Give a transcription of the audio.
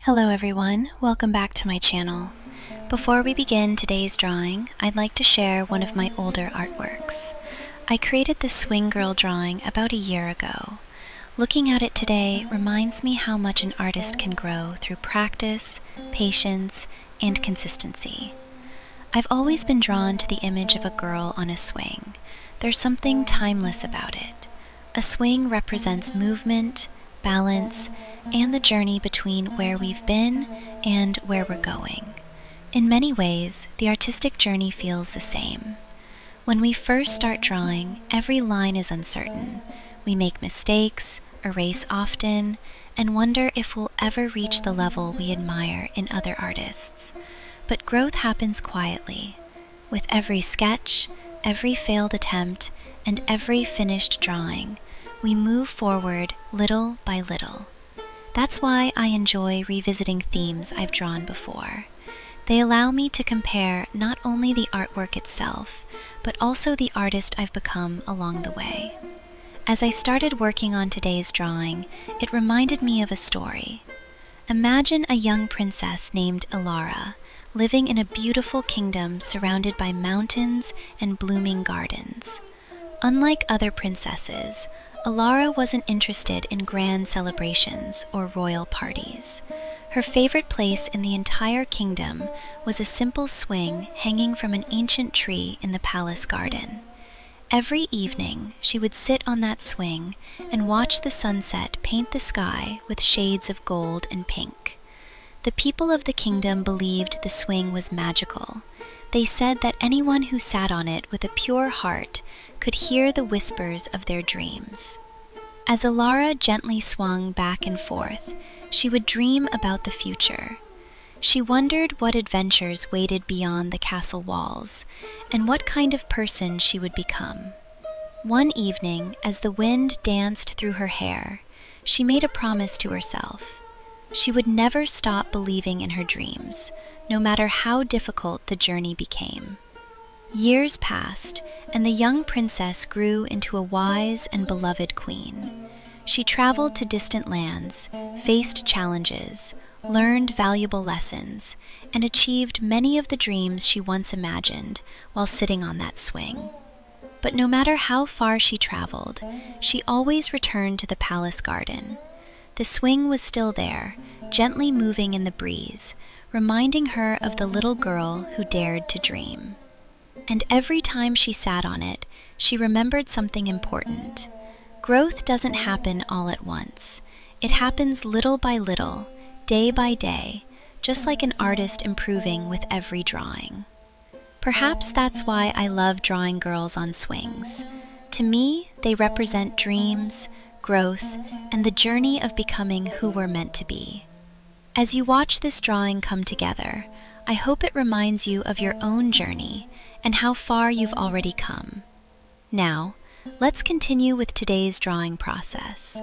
Hello everyone, welcome back to my channel. Before we begin today's drawing, I'd like to share one of my older artworks. I created this swing girl drawing about a year ago. Looking at it today reminds me how much an artist can grow through practice, patience, and consistency. I've always been drawn to the image of a girl on a swing. There's something timeless about it. A swing represents movement, balance, and the journey between where we've been and where we're going. In many ways, the artistic journey feels the same. When we first start drawing, every line is uncertain. We make mistakes, erase often, and wonder if we'll ever reach the level we admire in other artists. But growth happens quietly. With every sketch, every failed attempt, and every finished drawing, we move forward little by little. That's why I enjoy revisiting themes I've drawn before. They allow me to compare not only the artwork itself, but also the artist I've become along the way. As I started working on today's drawing, it reminded me of a story. Imagine a young princess named Elara, living in a beautiful kingdom surrounded by mountains and blooming gardens. Unlike other princesses, Elara wasn't interested in grand celebrations or royal parties. Her favorite place in the entire kingdom was a simple swing hanging from an ancient tree in the palace garden. Every evening, she would sit on that swing and watch the sunset paint the sky with shades of gold and pink. The people of the kingdom believed the swing was magical. They said that anyone who sat on it with a pure heart could hear the whispers of their dreams. As Elara gently swung back and forth, she would dream about the future. She wondered what adventures waited beyond the castle walls, and what kind of person she would become. One evening, as the wind danced through her hair, she made a promise to herself. She would never stop believing in her dreams, no matter how difficult the journey became. Years passed, and the young princess grew into a wise and beloved queen. She traveled to distant lands, faced challenges, learned valuable lessons, and achieved many of the dreams she once imagined while sitting on that swing. But no matter how far she traveled, she always returned to the palace garden. The swing was still there, gently moving in the breeze, reminding her of the little girl who dared to dream. And every time she sat on it, she remembered something important. Growth doesn't happen all at once. It happens little by little, day by day, just like an artist improving with every drawing. Perhaps that's why I love drawing girls on swings. To me, they represent dreams, growth, and the journey of becoming who we're meant to be. As you watch this drawing come together, I hope it reminds you of your own journey and how far you've already come. Now, let's continue with today's drawing process.